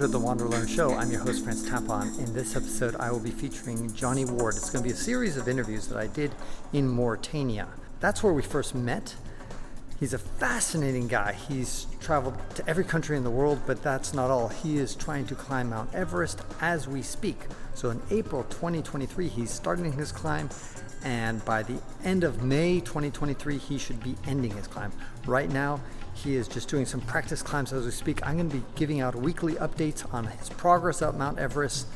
To the WanderLearn Show. I'm your host, Tapon. In this episode, I will be featuring Johnny Ward. It's going to be a series of interviews that I did in Mauritania. That's where we first met. He's a fascinating guy. He's traveled to every country in the world, but that's not all. He is trying to climb Mount Everest as we speak. So in April 2023, he's starting his climb, and by the end of May 2023, he should be ending his climb. Right now, he is just doing some practice climbs as we speak. I'm going to be giving out weekly updates on his progress up Mount Everest.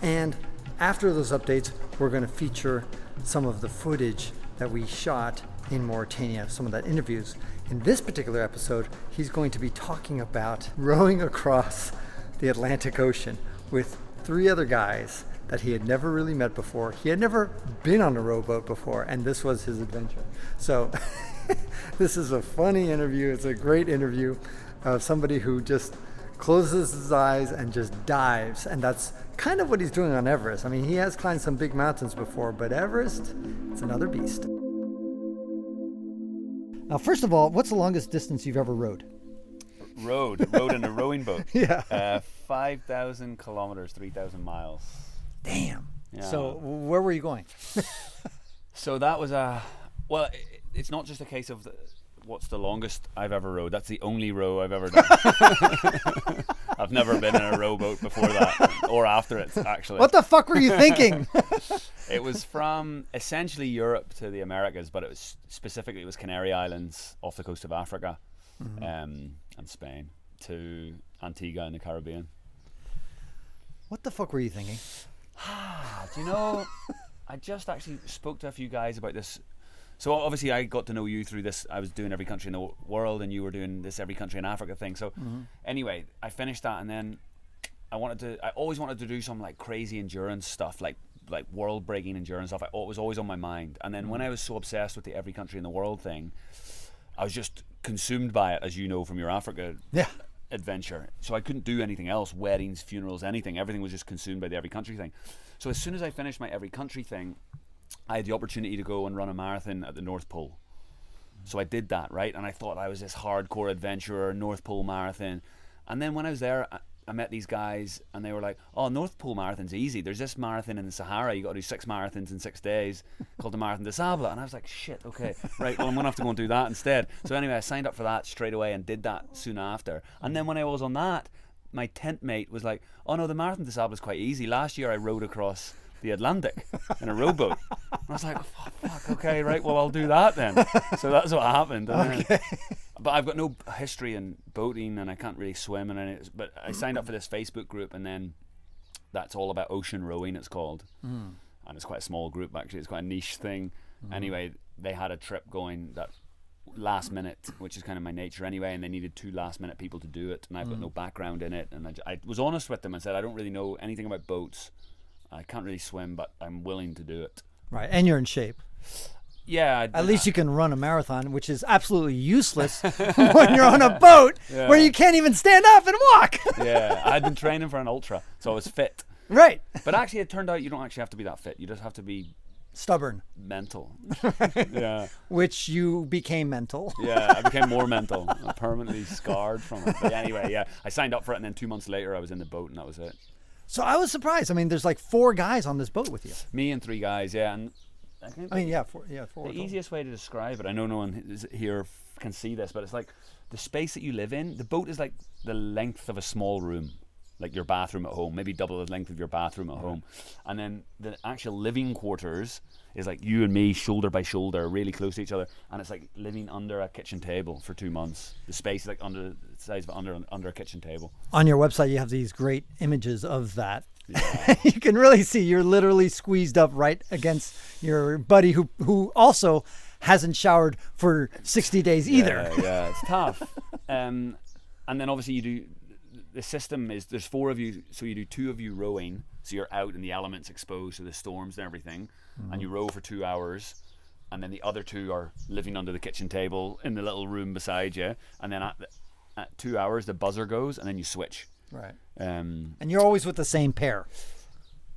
And after those updates, we're going to feature some of the footage that we shot in Mauritania, some of that interviews. In this particular episode, he's going to be talking about rowing across the Atlantic Ocean with three other guys that he had never really met before. He had never been on a rowboat before, and this was his adventure. So this is a funny interview. It's a great interview of somebody who just closes his eyes and just dives. And that's kind of what he's doing on Everest. I mean, he has climbed some big mountains before, but Everest, it's another beast. Now, first of all, what's the longest distance you've ever rowed? Rowed in a rowing boat. Yeah. 5,000 kilometers, 3,000 miles. Damn. Yeah. So where were you going? So that was well, it's not just a case of what's the longest I've ever rowed. That's the only row I've ever done. I've never been in a rowboat before that, or after it, actually. What the fuck were you thinking? It was from essentially Europe to the Americas, but it was Canary Islands off the coast of Africa, and Spain to Antigua in the Caribbean. What the fuck were you thinking? Do you know, I just actually spoke to a few guys about this. So obviously I got to know you through this. I was doing every country in the world, and you were doing this every country in Africa thing. So anyway, I finished that, and then I always wanted to do some like crazy endurance stuff, like world breaking endurance stuff. It was always on my mind. And then when I was so obsessed with the every country in the world thing, I was just consumed by it, as you know from your Africa adventure. So I couldn't do anything else, weddings, funerals, anything. Everything was just consumed by the every country thing. So as soon as I finished my every country thing, I had the opportunity to go and run a marathon at the North Pole. So I did that, right? And I thought I was this hardcore adventurer, North Pole marathon. And then when I was there, I met these guys, and they were like, oh, North Pole marathon's easy. There's this marathon in the Sahara. You got to do 6 marathons in 6 days called the Marathon des Sables. And I was like, shit, okay, right, well, I'm going to have to go and do that instead. So anyway, I signed up for that straight away and did that soon after. And then when I was on that, my tent mate was like, oh no, the Marathon des Sables is quite easy. Last year I rowed across the Atlantic in a rowboat. And I was like, oh, fuck, okay, right, well, I'll do that then. So that's what happened. And then, but I've got no history in boating, and I can't really swim, but I signed up for this Facebook group, and then that's all about ocean rowing, it's called. And it's quite a small group, actually. It's quite a niche thing. Anyway, they had a trip going that last minute, which is kind of my nature anyway, and they needed 2 last minute people to do it, and I've got no background in it. And I was honest with them and said, I don't really know anything about boats. I can't really swim, but I'm willing to do it. Right, and you're in shape. Yeah. At least you can run a marathon, which is absolutely useless when you're on a boat where you can't even stand up and walk. Yeah, I had been training for an ultra, so I was fit. Right. But actually, it turned out you don't actually have to be that fit. You just have to be stubborn. Mental. Yeah. Which you became mental. Yeah, I became more mental. I'm permanently scarred from it. But anyway, yeah, I signed up for it, and then 2 months later, I was in the boat, and that was it. So I was surprised. I mean, there's like 4 guys on this boat with you. Me and 3 guys, yeah. And four. The easiest way to describe it, I know no one here can see this, but it's like the space that you live in. The boat is like the length of a small room, like your bathroom at home, maybe double the length of your bathroom at home. And then the actual living quarters is like you and me, shoulder by shoulder, really close to each other. And it's like living under a kitchen table for 2 months. The space is like under the size of under a kitchen table. On your website, you have these great images of that. Yeah. You can really see you're literally squeezed up right against your buddy who also hasn't showered for 60 days either. Yeah, it's tough. And then obviously the system is there's 4 of you, so you do 2 of you rowing, so you're out in the elements exposed to the storms and everything, and you row for 2 hours, and then the other 2 are living under the kitchen table in the little room beside you, and then at 2 hours the buzzer goes, and then you switch. Right. And you're always with the same pair.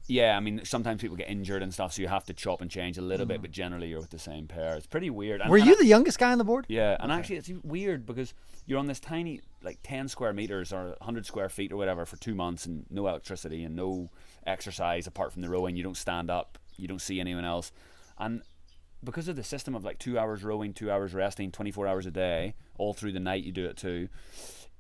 Yeah, I mean, sometimes people get injured and stuff, so you have to chop and change a little bit, but generally you're with the same pair. It's pretty weird. Were you the youngest guy on the board? Yeah, and actually it's weird because you're on this tiny, like 10 square meters or 100 square feet or whatever for 2 months, and no electricity and no exercise apart from the rowing. You don't stand up, you don't see anyone else. And because of the system of like 2 hours rowing, 2 hours resting, 24 hours a day, all through the night you do it too,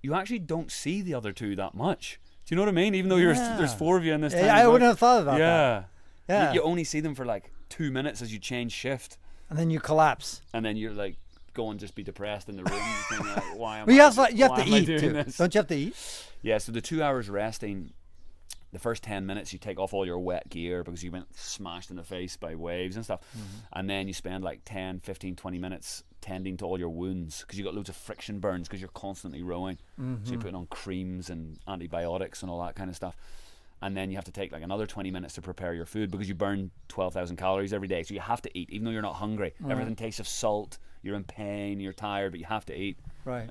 you actually don't see the other two that much. Do you know what I mean? Even though there's 4 of you in this time. I wouldn't have thought about that. Yeah. You only see them for like 2 minutes as you change shift. And then you collapse. And then you're like, go and just be depressed in the room. Thinking like, why am you have to eat too. This? Don't you have to eat? Yeah, so the 2 hours resting, the first 10 minutes you take off all your wet gear because you went smashed in the face by waves and stuff. And then you spend like 10, 15, 20 minutes tending to all your wounds because you got loads of friction burns because you're constantly rowing. So you're putting on creams and antibiotics and all that kind of stuff. And then you have to take like another 20 minutes to prepare your food because you burn 12,000 calories every day. So you have to eat even though you're not hungry. Everything tastes of salt. You're in pain, you're tired, but you have to eat. Right.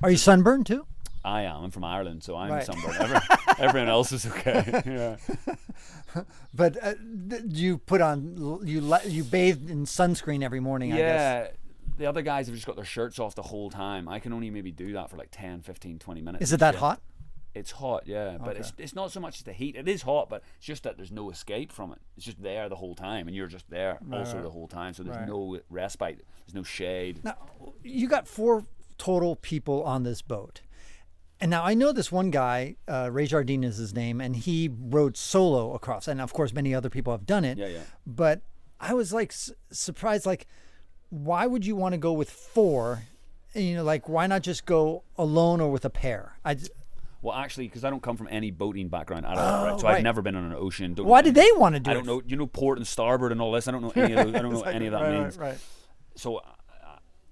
Are you sunburned too? I am. I'm from Ireland, so I'm sunburned. Everyone else is okay. Yeah. But you put on you bathe in sunscreen every morning. I guess. The other guys have just got their shirts off the whole time. I can only maybe do that for like 10, 15, 20 minutes. Is it that hot? It's hot, yeah. But it's not so much the heat. It is hot, but it's just that there's no escape from it. It's just there the whole time, and you're just there the whole time. So there's no respite. There's no shade. Now, you got 4 total people on this boat. And now I know this one guy, Ray Jardine is his name, and he rowed solo across. And of course, many other people have done it. Yeah. But I was like surprised, like, why would you want to go with 4? You know, like, why not just go alone or with a pair? Well, actually, because I don't come from any boating background at all, right? So I've never been on an ocean. Why did they want to do it? I don't know. You know, port and starboard and all this. I don't know any of those. I don't know what any of that means. Right. So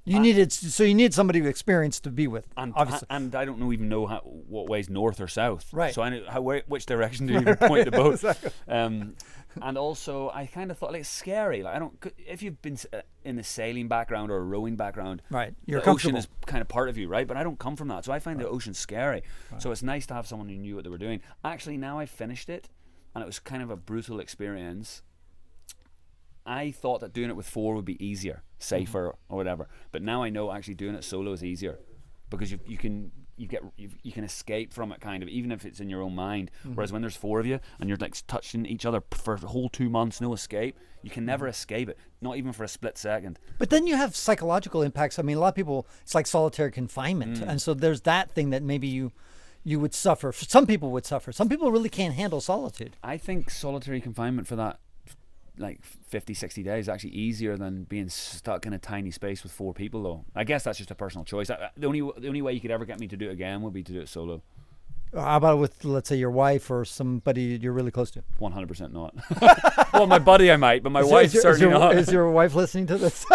you needed somebody with experience to be with, obviously. And I don't know what way's north or south. Right. So I know which direction do you even point the boat. Exactly. And also, I kind of thought like it's scary. Like if you've been in a sailing background or a rowing background, right, you're the comfortable. ocean is kind of part of you, right? But I don't come from that, so I find the ocean scary. Right. So it's nice to have someone who knew what they were doing. Actually, now I finished it, and it was kind of a brutal experience. I thought that doing it with 4 would be easier, safer, or whatever. But now I know actually doing it solo is easier because you can escape from it kind of, even if it's in your own mind. Whereas when there's 4 of you and you're like touching each other for a whole 2 months, no escape, you can never escape it, not even for a split second. But then you have psychological impacts. I mean, a lot of people, it's like solitary confinement, and so there's that thing that maybe you would suffer. Some people would suffer. Some people really can't handle solitude. I think solitary confinement for that like 50, 60 days is actually easier than being stuck in a tiny space with 4 people, though. I guess that's just a personal choice. The only way you could ever get me to do it again would be to do it solo. How about with, let's say, your wife or somebody you're really close to? 100% not. Well, my buddy I might, but my wife certainly not. Is your wife listening to this?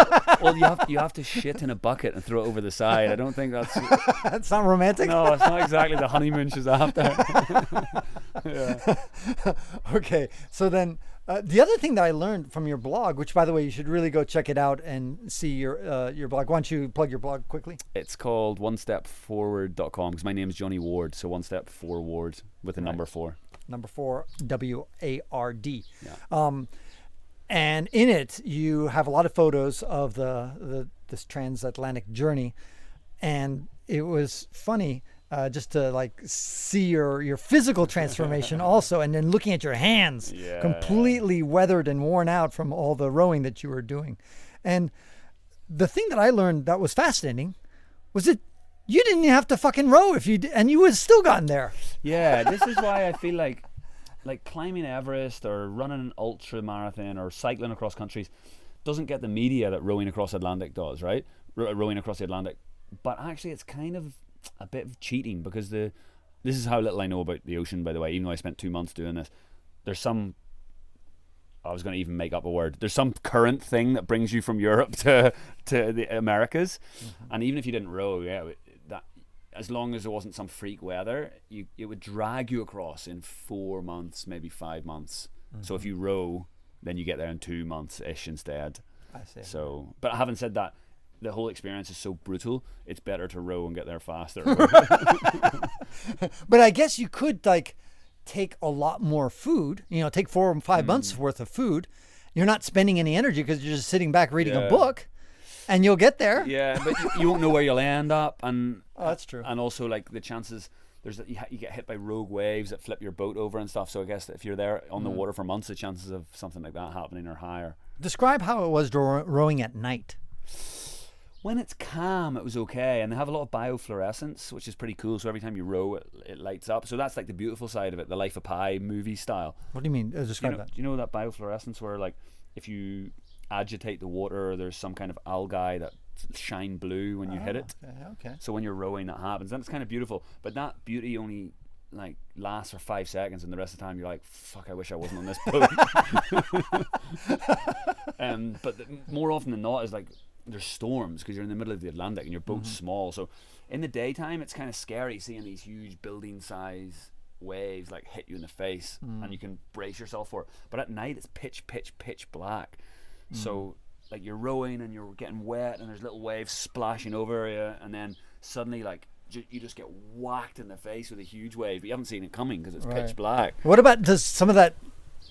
Well, you have to shit in a bucket and throw it over the side. I don't think that's... That's not romantic? No, it's not exactly the honeymoon she's after. Yeah. Okay, so then the other thing that I learned from your blog, which by the way you should really go check it out and see your blog. Why don't you plug your blog quickly? It's called onestepforward.com because my name is Johnny Ward, so One Step Forward with a number 4. Number 4, WARD. Yeah. And in it you have a lot of photos of this transatlantic journey, and it was funny. Just to like see your physical transformation also, and then looking at your hands completely weathered and worn out from all the rowing that you were doing. And the thing that I learned that was fascinating was that you didn't even have to fucking row and you would have still gotten there. Yeah, this is why I feel like climbing Everest or running an ultra marathon or cycling across countries doesn't get the media that rowing across Atlantic does, right? Rowing across the Atlantic. But actually it's kind of a bit of cheating because this is how little I know about the ocean, by the way, even though I spent 2 months doing this. There's some, I was going to even make up a word, there's some current thing that brings you from Europe to the Americas, and even if you didn't row, that as long as there wasn't some freak weather, it would drag you across in 4 months, maybe 5 months. So if you row, then you get there in 2 months ish instead. I see. So, but having said that, the whole experience is so brutal, it's better to row and get there faster. But I guess you could, like, take a lot more food, take 4 or 5 months worth of food. You're not spending any energy because you're just sitting back reading a book, and you'll get there. Yeah, but you won't know where you'll end up. And that's true. And also, like, the chances, you get hit by rogue waves that flip your boat over and stuff. So I guess if you're there on the water for months, the chances of something like that happening are higher. Describe how it was rowing at night. When it's calm, it was okay, and they have a lot of biofluorescence, which is pretty cool. So every time you row, it lights up. So that's like the beautiful side of it, the Life of Pi movie style. What do you mean? Describe that. You know that biofluorescence where, like, if you agitate the water, there's some kind of algae that shine blue when you hit it. Okay. So when you're rowing, that happens, and it's kind of beautiful. But that beauty only like lasts for 5 seconds, and the rest of the time you're like, fuck, I wish I wasn't on this boat. But more often than not is like, there's storms because you're in the middle of the Atlantic and your boat's small. So in the daytime, it's kind of scary seeing these huge building size waves like hit you in the face, and you can brace yourself for it. But at night, it's pitch black. So like you're rowing and you're getting wet, and there's little waves splashing over you, and then suddenly like you just get whacked in the face with a huge wave, but you haven't seen it coming because it's pitch black. What about, does some of that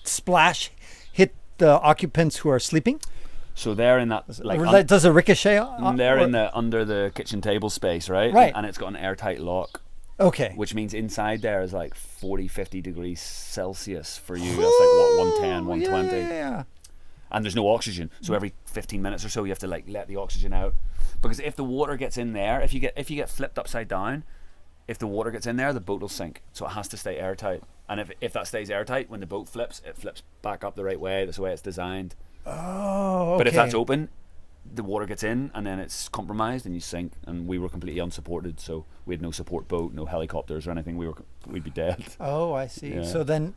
splash hit the occupants who are sleeping? So they're in that, like, does it ricochet? They're in the under the kitchen table space, right? Right. And it's got an airtight lock. Okay. Which means inside there is like 40-50 degrees Celsius for you. That's like what, 110, 120. Yeah. And there's no oxygen, so every 15 minutes or so you have to like let the oxygen out, because if the water gets in there, if you get flipped upside down, if the water gets in there, the boat will sink. So it has to stay airtight. And if that stays airtight, when the boat flips, it flips back up the right way. That's the way it's designed. Oh, okay. But if that's open, the water gets in and then it's compromised and you sink. And we were completely unsupported, so we had no support boat, no helicopters or anything. We'd be dead. Oh, I see. Yeah. So then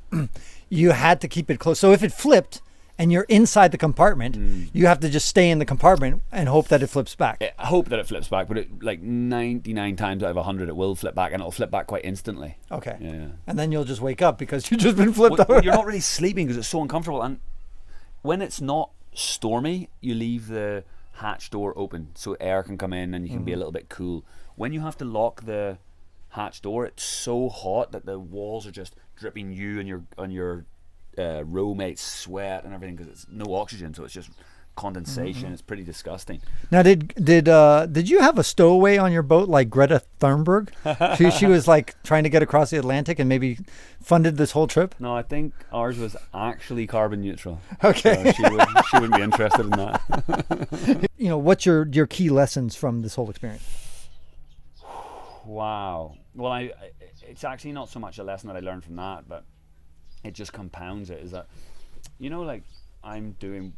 you had to keep it close. So if it flipped and you're inside the compartment, you have to just stay in the compartment and hope that it flips back. I hope that it flips back, but like 99 times out of 100 it will flip back, and it'll flip back quite instantly. Okay. Yeah. And then you'll just wake up because you've just been flipped over. You're not really sleeping because it's so uncomfortable. And when it's not stormy, you leave the hatch door open so air can come in and you can be a little bit cool. When you have to lock the hatch door, it's so hot that the walls are just dripping you and your row mates sweat and everything, because it's no oxygen, so it's just condensation. It's pretty disgusting. Now, did you have a stowaway on your boat like Greta Thunberg? she was like trying to get across the Atlantic and maybe funded this whole trip? No, I think ours was actually carbon neutral. Okay. So she wouldn't be interested in that. What's your key lessons from this whole experience? Wow. Well, it's actually not so much a lesson that I learned from that, but it just compounds it. Is that, like, I'm doing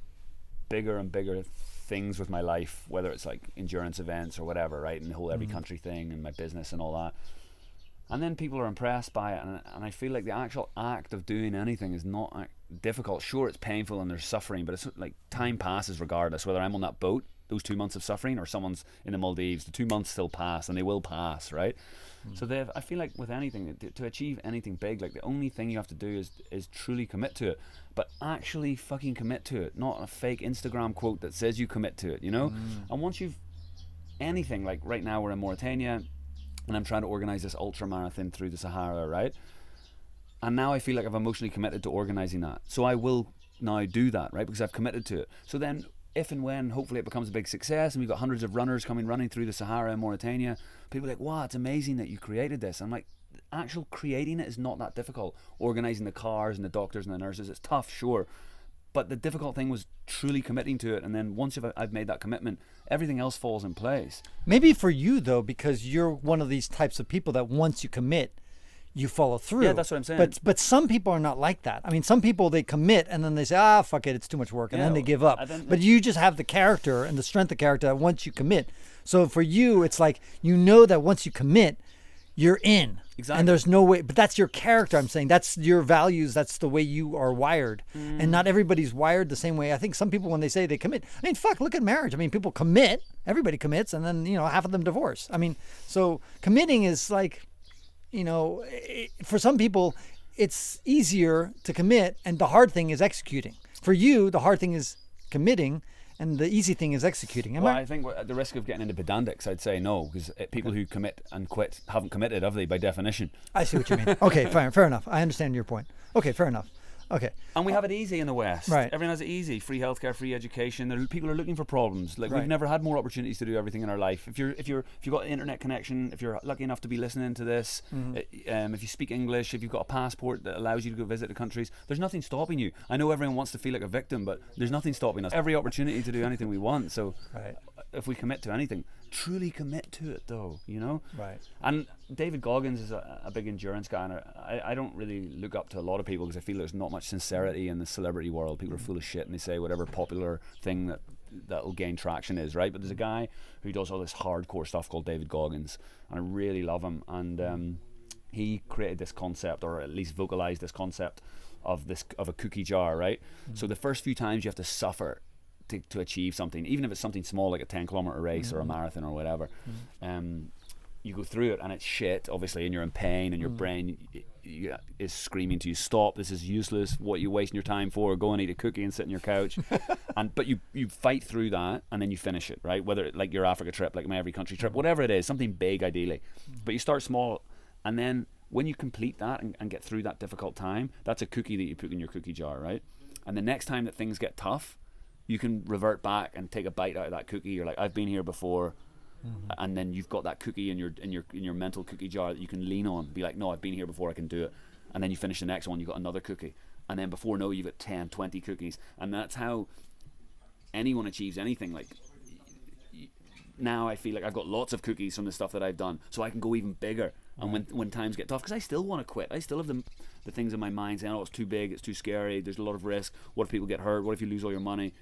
bigger and bigger things with my life, whether it's like endurance events or whatever, right, and the whole every country thing and my business and all that, and then people are impressed by it, and I feel like the actual act of doing anything is not difficult. Sure, it's painful and there's suffering, but it's like time passes regardless, whether I'm on that boat, those 2 months of suffering, or someone's in the Maldives. The 2 months still pass, and they will pass, right? So I feel like with anything, to achieve anything big, like the only thing you have to do is truly commit to it, but actually fucking commit to it, not a fake Instagram quote that says you commit to it, And once you've anything, like right now we're in Mauritania, and I'm trying to organize this ultra marathon through the Sahara, right? And now I feel like I've emotionally committed to organizing that, so I will now do that, right? Because I've committed to it. So then, if and when hopefully it becomes a big success and we've got hundreds of runners running through the Sahara in Mauritania, people are like, wow, it's amazing that you created this. I'm like, actual creating it is not that difficult. Organizing the cars and the doctors and the nurses, it's tough, sure, but the difficult thing was truly committing to it. And then once I've made that commitment, everything else falls in place. Maybe for you though, because you're one of these types of people that once you commit, you follow through. Yeah, that's what I'm saying. But some people are not like that. I mean, some people, they commit and then they say, fuck it, it's too much work, and then they give up. But you just have the character and the strength of character that once you commit. So for you, it's like, that once you commit, you're in. Exactly. And there's no way, but that's your character, I'm saying. That's your values, that's the way you are wired. And not everybody's wired the same way. I think some people, when they say they commit, I mean, fuck, look at marriage. I mean, people commit, everybody commits, and then, half of them divorce. I mean, so committing is like, for some people, it's easier to commit, and the hard thing is executing. For you, the hard thing is committing, And the easy thing is executing. Well, I think at the risk of getting into pedantics, I'd say no, because people who commit and quit haven't committed, have they, by definition? I see what you mean. Okay, fair enough. I understand your point. Okay, fair enough. Okay. And we have it easy in the West. Right. Everyone has it easy. Free healthcare, free education. People are looking for problems. Like, right. We've never had more opportunities to do everything in our life. If you've got an internet connection, if you're lucky enough to be listening to this, if you speak English, if you've got a passport that allows you to go visit the countries, there's nothing stopping you. I know everyone wants to feel like a victim, but there's nothing stopping us. Every opportunity to do anything we want. So right. if we commit to anything, truly commit to it, though, you know? Right. And David Goggins is a big endurance guy, and I don't really look up to a lot of people because I feel there's not much sincerity in the celebrity world. People are full of shit and they say whatever popular thing that'll gain traction is, right? But there's a guy who does all this hardcore stuff called David Goggins, and I really love him. And he created this concept, or at least vocalized this concept of a cookie jar, right? So the first few times you have to suffer to achieve something, even if it's something small like a 10-kilometer race or a marathon or whatever. You go through it and it's shit, obviously, and you're in pain, and your brain is screaming to you, stop, this is useless, what are you wasting your time for, go and eat a cookie and sit on your couch. But you fight through that, and then you finish it, right? Whether like your Africa trip, like my every country trip, whatever it is, something big ideally. But you start small, and then when you complete that and get through that difficult time, that's a cookie that you put in your cookie jar, right? And the next time that things get tough, you can revert back and take a bite out of that cookie. You're like, I've been here before. And then you've got that cookie in your mental cookie jar that you can lean on. Be like, no, I've been here before, I can do it. And then you finish the next one, you've got another cookie. And then before no, you've got 10, 20 cookies. And that's how anyone achieves anything. Like, now I feel like I've got lots of cookies from the stuff that I've done, so I can go even bigger. And when times get tough, because I still want to quit, I still have the things in my mind saying, oh, it's too big, it's too scary, there's a lot of risk, what if people get hurt, what if you lose all your money?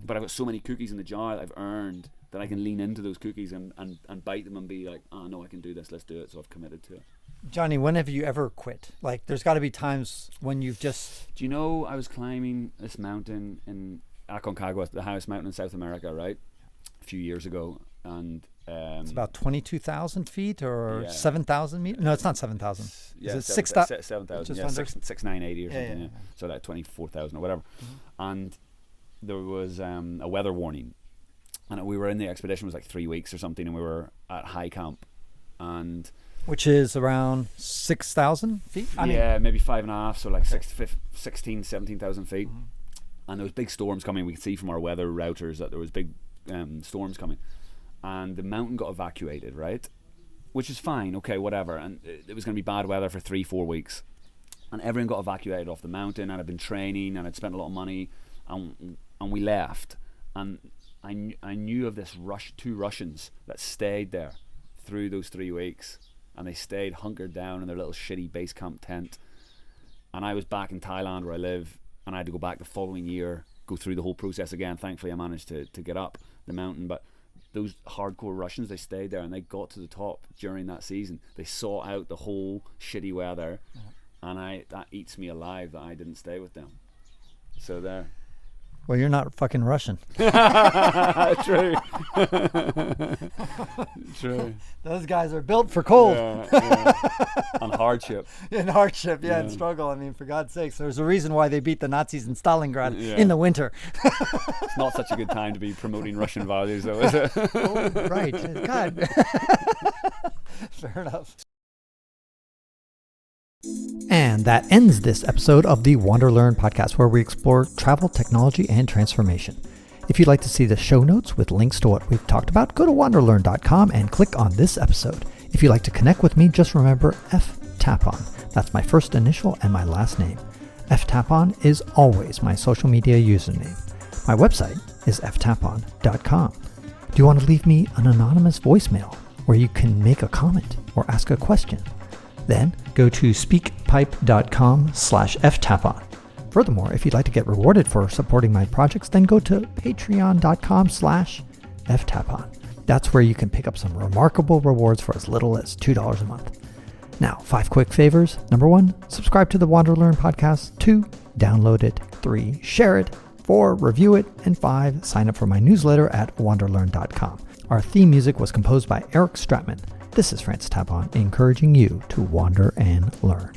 But I've got so many cookies in the jar that I've earned that I can lean into those cookies and bite them and be like, oh no, I can do this, let's do it. So I've committed to it. Johnny, when have you ever quit? Like, there's got to be times when you've just... Do you know, I was climbing this mountain in Aconcagua, the highest mountain in South America, right? A few years ago. And it's about 22,000 feet or 7,000 meters? No, it's not 7,000. Yeah, is it 7,000. Yeah, 6,980 or something. Yeah. So like 24,000 or whatever. And there was a weather warning, and we were in the expedition, it was like 3 weeks or something, and we were at high camp, and which is around 6,000 feet. I mean, maybe 5.5, so like 16, 17,000 feet. And there was big storms coming. We could see from our weather routers that there was big storms coming, and the mountain got evacuated, right? Which is fine, okay, whatever. And it was going to be bad weather for 3-4 weeks, and everyone got evacuated off the mountain. And I'd been training, and I'd spent a lot of money, and we left. And I knew of this two Russians that stayed there through those 3 weeks, and they stayed hunkered down in their little shitty base camp tent. And I was back in Thailand where I live, and I had to go back the following year, go through the whole process again. Thankfully I managed to get up the mountain, but those hardcore Russians, they stayed there, and they got to the top during that season. They sought out the whole shitty weather, and that eats me alive that I didn't stay with them. So there. Well, you're not fucking Russian. True. True. Those guys are built for cold. Yeah. And hardship. In hardship, and struggle. I mean, for God's sakes, there's a reason why they beat the Nazis in Stalingrad in the winter. It's not such a good time to be promoting Russian values, though, is it? Oh, right. God. Fair enough. And that ends this episode of the WanderLearn podcast, where we explore travel, technology, and transformation. If you'd like to see the show notes with links to what we've talked about, go to wanderlearn.com and click on this episode. If you'd like to connect with me, just remember Tapon. That's my first initial and my last name. Tapon is always my social media username. My website is ftapon.com. Do you want to leave me an anonymous voicemail where you can make a comment or ask a question? Then go to speakpipe.com/ftapon. Furthermore, if you'd like to get rewarded for supporting my projects, then go to patreon.com/ftapon. That's where you can pick up some remarkable rewards for as little as $2 a month. Now, 5 quick favors. Number 1, subscribe to the WanderLearn podcast. 2, download it. 3, share it. 4, review it. And 5, sign up for my newsletter at wanderlearn.com. Our theme music was composed by Eric Stratman. This is Francis Tapon, encouraging you to wander and learn.